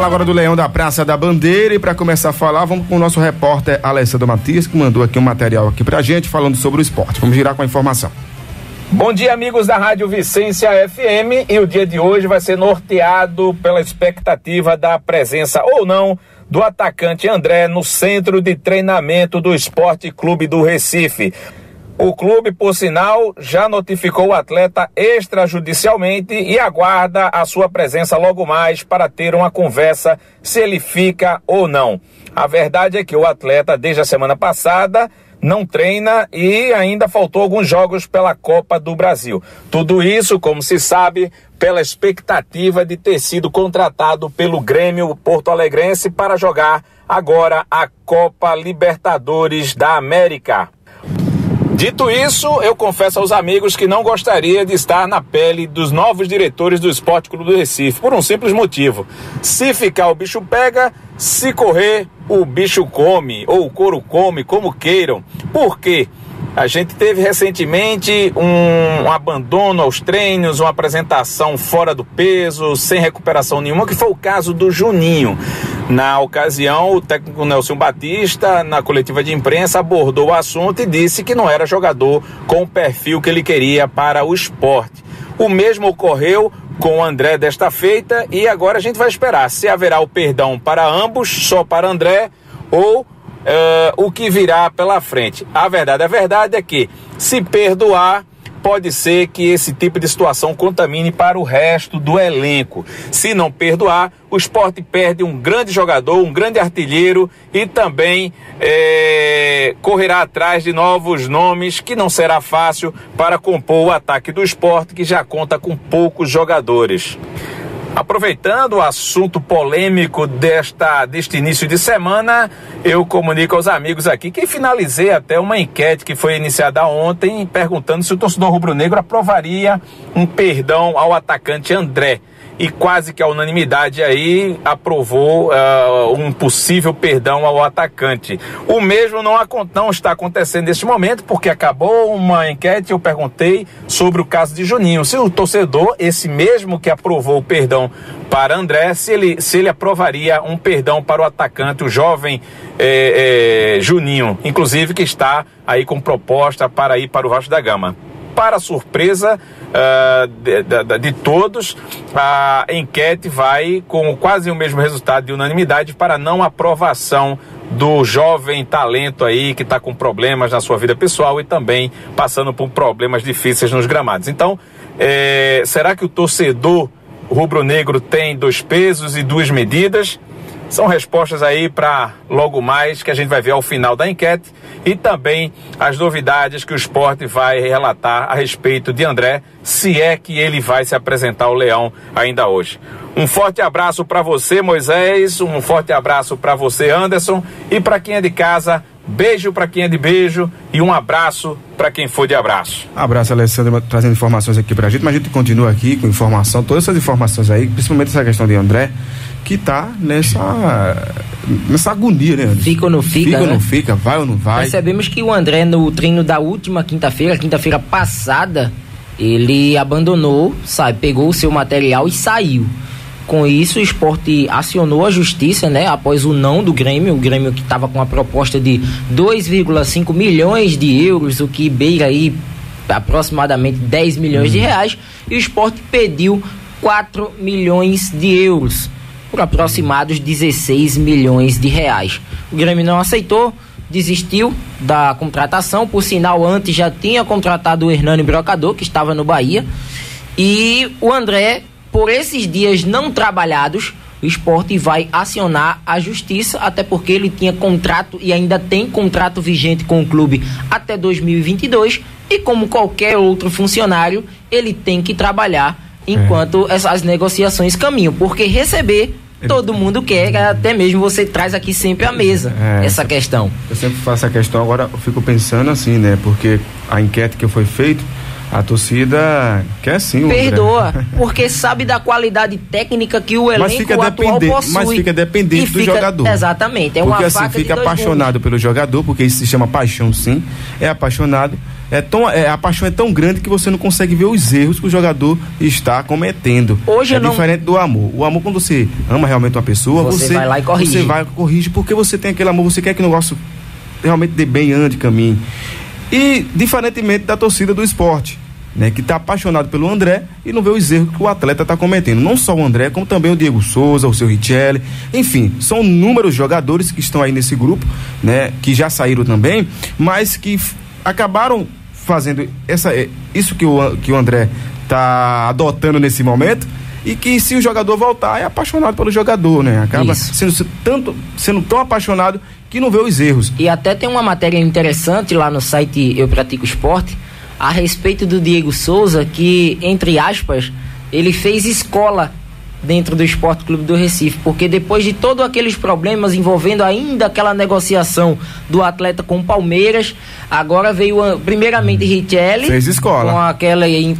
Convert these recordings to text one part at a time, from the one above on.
falar agora do Leão da Praça da Bandeira, e para começar a falar, vamos com o nosso repórter Alessandro Matias, que mandou aqui um material aqui pra gente falando sobre o esporte. Vamos girar com a informação. Bom dia, amigos da Rádio Vicência FM, e o dia de hoje vai ser norteado pela expectativa da presença ou não do atacante André no centro de treinamento do Esporte Clube do Recife. O clube, por sinal, já notificou o atleta extrajudicialmente e aguarda a sua presença logo mais para ter uma conversa se ele fica ou não. A verdade é que o atleta, desde a semana passada, não treina e ainda faltou alguns jogos pela Copa do Brasil. Tudo isso, como se sabe, pela expectativa de ter sido contratado pelo Grêmio porto-alegrense para jogar agora a Copa Libertadores da América. Dito isso, eu confesso aos amigos que não gostaria de estar na pele dos novos diretores do Esporte Clube do Recife, por um simples motivo. Se ficar, o bicho pega; se correr, o bicho come, ou o couro come, como queiram. Por quê? A gente teve recentemente um abandono aos treinos, uma apresentação fora do peso, sem recuperação nenhuma, que foi o caso do Juninho. Na ocasião, o técnico Nelson Batista, na coletiva de imprensa, abordou o assunto e disse que não era jogador com o perfil que ele queria para o esporte. O mesmo ocorreu com o André desta feita, e agora a gente vai esperar se haverá o perdão para ambos, só para André, ou o que virá pela frente. A verdade é que, se perdoar, pode ser que esse tipo de situação contamine para o resto do elenco. Se não perdoar, o Sport perde um grande jogador, um grande artilheiro, e também correrá atrás de novos nomes, que não será fácil para compor o ataque do Sport, que já conta com poucos jogadores. Aproveitando o assunto polêmico deste início de semana, eu comunico aos amigos aqui que finalizei até uma enquete que foi iniciada ontem, perguntando se o torcedor rubro-negro aprovaria um perdão ao atacante André. E quase que a unanimidade aí aprovou um possível perdão ao atacante. O mesmo não está acontecendo neste momento, porque acabou uma enquete, eu perguntei sobre o caso de Juninho. Se o torcedor, esse mesmo que aprovou o perdão para André, se ele aprovaria um perdão para o atacante, o jovem Juninho, inclusive, que está aí com proposta para ir para o Vasco da Gama. Para surpresa de todos, a enquete vai com quase o mesmo resultado de unanimidade para não aprovação do jovem talento aí que está com problemas na sua vida pessoal e também passando por problemas difíceis nos gramados. Então, será que o torcedor rubro-negro tem dois pesos e duas medidas? São respostas aí para logo mais, que a gente vai ver ao final da enquete, e também as novidades que o Sport vai relatar a respeito de André, se é que ele vai se apresentar ao Leão ainda hoje. Um forte abraço para você, Moisés, um forte abraço para você, Anderson, e para quem é de casa, beijo para quem é de beijo e um abraço para quem for de abraço. Abraço, Alessandro, trazendo informações aqui pra gente, mas a gente continua aqui com informação, todas essas informações aí, principalmente essa questão de André, que tá nessa agonia, né? Fica ou não fica, Fica ou né? não fica, vai ou não vai. Percebemos que o André, no treino da última quinta-feira passada, ele abandonou, pegou o seu material e saiu. Com isso, o Sport acionou a justiça, né? Após o não do Grêmio, o Grêmio que estava com a proposta de 2,5 milhões de euros, o que beira aí aproximadamente 10 milhões de reais, e o Sport pediu 4 milhões de euros, por aproximados 16 milhões de reais. O Grêmio não aceitou, desistiu da contratação. Por sinal, antes já tinha contratado o Hernani Brocador, que estava no Bahia, e o André, por esses dias não trabalhados, o Sport vai acionar a justiça, até porque ele tinha contrato e ainda tem contrato vigente com o clube até 2022, e como qualquer outro funcionário, ele tem que trabalhar enquanto essas negociações caminham, porque receber todo mundo quer, até mesmo você traz aqui sempre à mesa essa questão. Eu sempre faço essa questão, agora eu fico pensando assim, né, porque a enquete que foi feita, A torcida quer sim o perdoa, porque sabe da qualidade técnica que o elenco atual possui. Mas fica dependente do jogador. Exatamente, porque uma faca fica apaixonado pelo jogador, porque isso se chama paixão, sim. É apaixonado. A paixão é tão grande que você não consegue ver os erros que o jogador está cometendo. Hoje diferente do amor. O amor, quando você ama realmente uma pessoa, você vai lá e corrige. Você vai e corrige, porque você tem aquele amor, você quer que o negócio realmente dê bem, ande, caminhe. E diferentemente da torcida do esporte, né, que está apaixonado pelo André e não vê os erros que o atleta está cometendo. Não só o André, como também o Diego Souza, o seu Richelli, enfim, são inúmeros jogadores que estão aí nesse grupo, né, que já saíram também, mas que acabaram fazendo isso que o André está adotando nesse momento, e que se o jogador voltar, é apaixonado pelo jogador, né? Acaba sendo tão apaixonado que não vê os erros. E até tem uma matéria interessante lá no site Eu Pratico Esporte a respeito do Diego Souza, que, entre aspas, ele fez escola dentro do Esporte Clube do Recife, porque depois de todos aqueles problemas envolvendo ainda aquela negociação do atleta com o Palmeiras, agora veio primeiramente Richelli, fez escola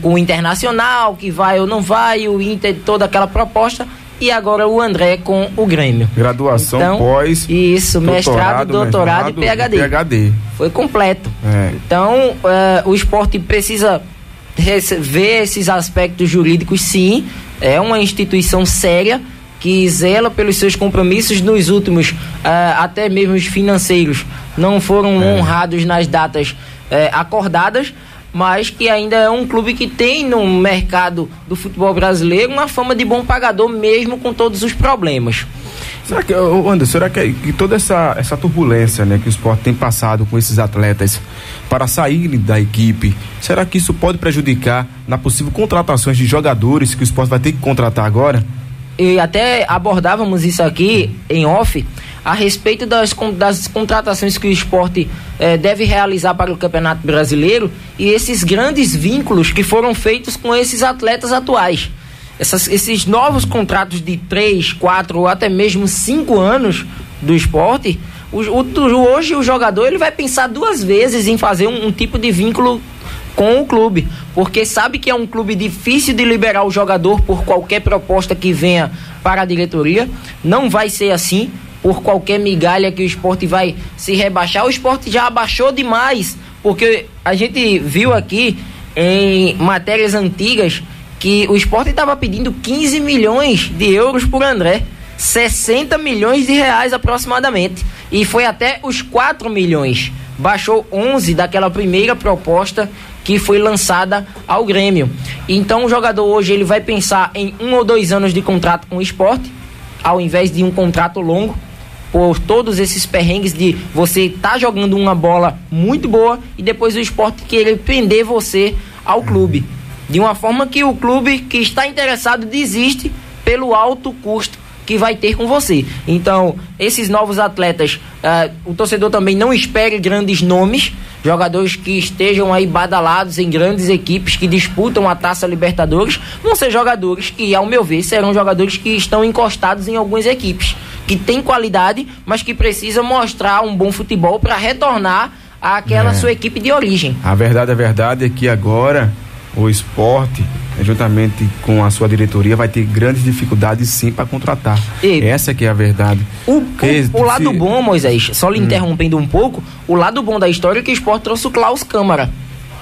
com o Internacional, que vai ou não vai, o Inter, toda aquela proposta, e agora o André com o Grêmio. Graduação, então, pós, isso, mestrado, doutorado e PhD. Foi completo. Então, o esporte precisa ver esses aspectos jurídicos, sim. É uma instituição séria que zela pelos seus compromissos. Nos últimos, até mesmo os financeiros não foram honrados nas datas acordadas, mas que ainda é um clube que tem no mercado do futebol brasileiro uma fama de bom pagador, mesmo com todos os problemas. Será que toda essa turbulência, né, que o esporte tem passado com esses atletas para saírem da equipe, será que isso pode prejudicar na possível contratações de jogadores que o esporte vai ter que contratar agora? E até abordávamos isso aqui em off, a respeito das contratações que o esporte deve realizar para o Campeonato Brasileiro e esses grandes vínculos que foram feitos com esses atletas atuais. Esses novos contratos de 3, 4 ou até mesmo 5 anos do esporte, hoje o jogador ele vai pensar 2 vezes em fazer um tipo de vínculo com o clube, porque sabe que é um clube difícil de liberar o jogador por qualquer proposta que venha para a diretoria. Não vai ser assim por qualquer migalha que o esporte vai se rebaixar. O esporte já abaixou demais, porque a gente viu aqui em matérias antigas que o esporte estava pedindo 15 milhões de euros por André, 60 milhões de reais aproximadamente, e foi até os 4 milhões, baixou 11 daquela primeira proposta que foi lançada ao Grêmio. Então o jogador hoje ele vai pensar em 1 ou 2 anos de contrato com o esporte, ao invés de um contrato longo, por todos esses perrengues de você tá jogando uma bola muito boa e depois o esporte querer prender você ao clube, de uma forma que o clube que está interessado desiste pelo alto custo que vai ter com você. Então, esses novos atletas, o torcedor também não espere grandes nomes, jogadores que estejam aí badalados em grandes equipes que disputam a Taça Libertadores, vão ser jogadores que, ao meu ver, serão jogadores que estão encostados em algumas equipes, que têm qualidade, mas que precisam mostrar um bom futebol para retornar àquela sua equipe de origem. A verdade é que agora o esporte, juntamente com a sua diretoria, vai ter grandes dificuldades sim para contratar. Essa que é a verdade. O lado bom, Moisés, só lhe interrompendo um pouco, o lado bom da história é que o esporte trouxe o Klaus Câmara,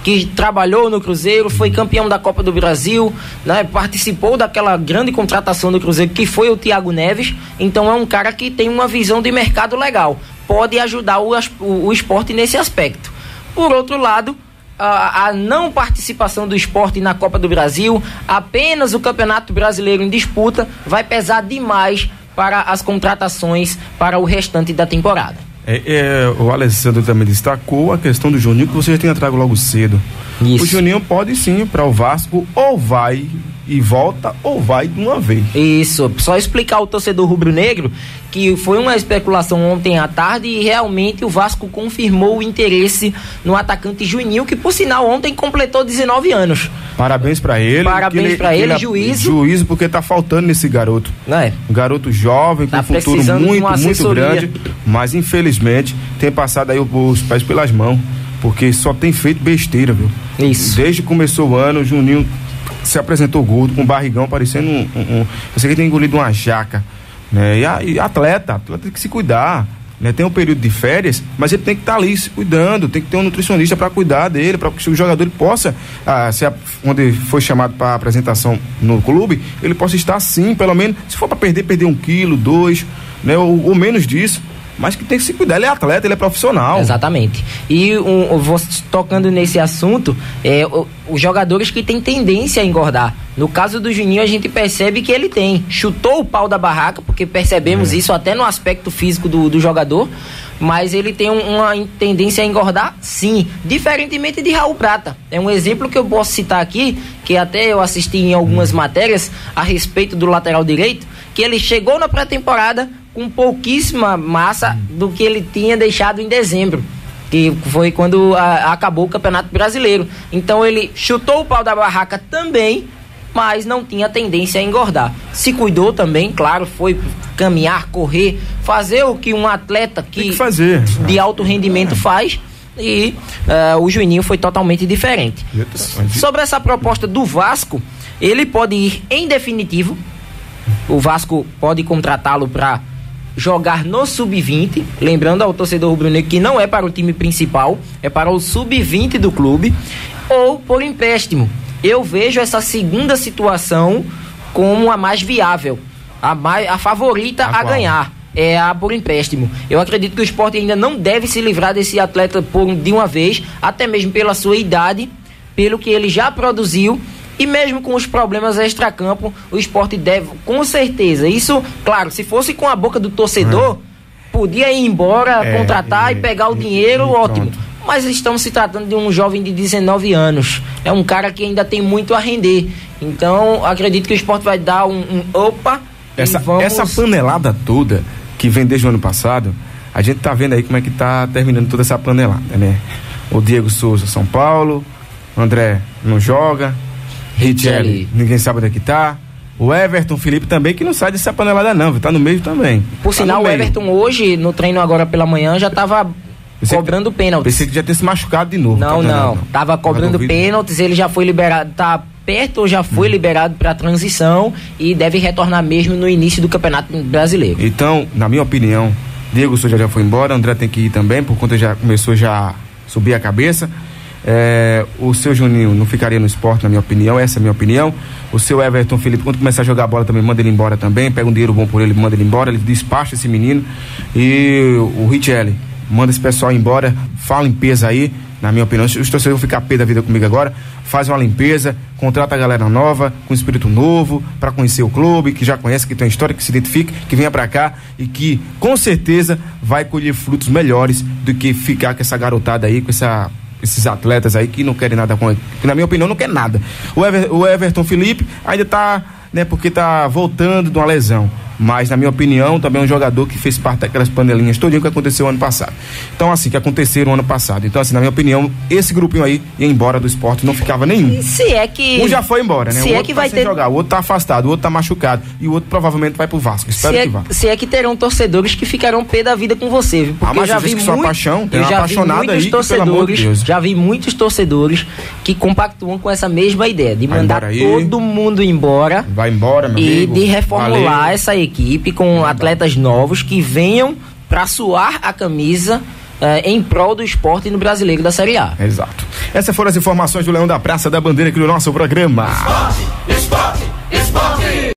que trabalhou no Cruzeiro, foi campeão da Copa do Brasil, né, participou daquela grande contratação do Cruzeiro, que foi o Thiago Neves. Então é um cara que tem uma visão de mercado legal, pode ajudar o esporte nesse aspecto. Por outro lado, a não participação do esporte na Copa do Brasil, apenas o Campeonato Brasileiro em disputa, vai pesar demais para as contratações para o restante da temporada. O Alessandro também destacou a questão do Juninho, que você já tinha trago logo cedo. Isso. O Juninho pode sim para o Vasco, ou vai e volta, ou vai de uma vez. Isso, só explicar ao torcedor rubro-negro que foi uma especulação ontem à tarde e realmente o Vasco confirmou o interesse no atacante Juninho, que por sinal ontem completou 19 anos. Parabéns pra ele. Parabéns pra ele, juízo. Juízo, porque tá faltando nesse garoto. Um garoto jovem, com um futuro muito grande, mas infelizmente tem passado aí os pés pelas mãos. porque só tem feito besteira, viu? Isso. Desde que começou o ano, o Juninho se apresentou gordo, com barrigão, parecendo você que tem engolido uma jaca, né? E atleta tem que se cuidar, né? Tem um período de férias, mas ele tem que estar ali se cuidando, tem que ter um nutricionista para cuidar dele, para que o jogador ele possa, onde foi chamado para apresentação no clube, ele possa estar sim, pelo menos, se for para perder 1 quilo, 2, né? Ou menos disso. Mas que tem que se cuidar, ele é atleta, ele é profissional. Exatamente. E tocando nesse assunto, os jogadores que têm tendência a engordar. No caso do Juninho, a gente percebe que ele chutou o pau da barraca, porque percebemos isso até no aspecto físico do jogador, mas ele tem uma tendência a engordar, sim, diferentemente de Raul Prata. É um exemplo que eu posso citar aqui, que até eu assisti em algumas matérias a respeito do lateral direito, que ele chegou na pré-temporada com pouquíssima massa do que ele tinha deixado em dezembro, que foi quando acabou o Campeonato Brasileiro. Então ele chutou o pau da barraca também, mas não tinha tendência a engordar. Se cuidou também, claro, foi caminhar, correr, fazer o que um atleta de alto rendimento faz, e o Juninho foi totalmente diferente. Sobre essa proposta do Vasco, ele pode ir em definitivo. O Vasco pode contratá-lo para jogar no sub-20, lembrando ao torcedor rubro-negro que não é para o time principal, é para o sub-20 do clube, ou por empréstimo. Eu vejo essa segunda situação como a mais viável, a favorita a ganhar, é a por empréstimo. Eu acredito que o Sport ainda não deve se livrar desse atleta de uma vez, até mesmo pela sua idade, pelo que ele já produziu. E mesmo com os problemas extracampo, o Sport deve, com certeza, isso, claro, se fosse com a boca do torcedor, podia ir embora, contratar e pegar o dinheiro, ótimo. Mas estamos se tratando de um jovem de 19 anos. É um cara que ainda tem muito a render. Então, acredito que o Sport vai dar um opa. Essa panelada toda que vem desde o ano passado, a gente tá vendo aí como é que tá terminando toda essa panelada, né? O Diego Souza, São Paulo, o André não joga, Richelli, ninguém sabe onde é que tá. O Everton Felipe também, que não sai dessa panelada não, tá no meio também. Por sinal, o Everton hoje, no treino agora pela manhã, já tava cobrando pênaltis. Pensei que já tinha se machucado de novo. Não. Tava cobrando pênaltis, ele já foi liberado, tá perto ou já foi liberado pra transição e deve retornar mesmo no início do Campeonato Brasileiro. Então, na minha opinião, Diego Souza já foi embora, André tem que ir também, por conta já começou a subir a cabeça. O seu Juninho não ficaria no Sport, na minha opinião, essa é a minha opinião. O seu Everton Felipe, quando começar a jogar bola também, manda ele embora também, pega um dinheiro bom por ele, manda ele embora, ele despacha esse menino. E o Richelli, manda esse pessoal embora, faz limpeza aí, na minha opinião. Os torcedores vão ficar pé da vida comigo agora, faz uma limpeza, contrata a galera nova, com espírito novo, para conhecer o clube, que já conhece, que tem uma história, que se identifique, que venha pra cá e que com certeza vai colher frutos melhores do que ficar com essa garotada aí, com esses atletas aí que não querem nada com ele, que na minha opinião não quer nada. O Everton Felipe ainda tá, né, porque tá voltando de uma lesão, mas na minha opinião também é um jogador que fez parte daquelas panelinhas todinho que aconteceu ano passado. Então assim, que aconteceram ano passado. Então assim, na minha opinião, esse grupinho aí ia embora do Sport, não ficava nenhum. Se é que... Um já foi embora, né? Se o outro é que vai ter... jogar, o outro tá afastado, o outro tá machucado e o outro provavelmente vai pro Vasco. Espero que vá. Se é que terão torcedores que ficarão pé da vida com você, viu? Porque mas eu já vi muito... paixão, tem uma apaixonada aí, pelo amor de Deus. Já vi muitos torcedores que compactuam com essa mesma ideia, de mandar todo mundo embora. Vai embora, meu e amigo. De reformular essa equipe com atletas novos que venham para suar a camisa em prol do esporte no Brasileiro da Série A. Exato. Essas foram as informações do Leão da Praça da Bandeira aqui no nosso programa. Esporte.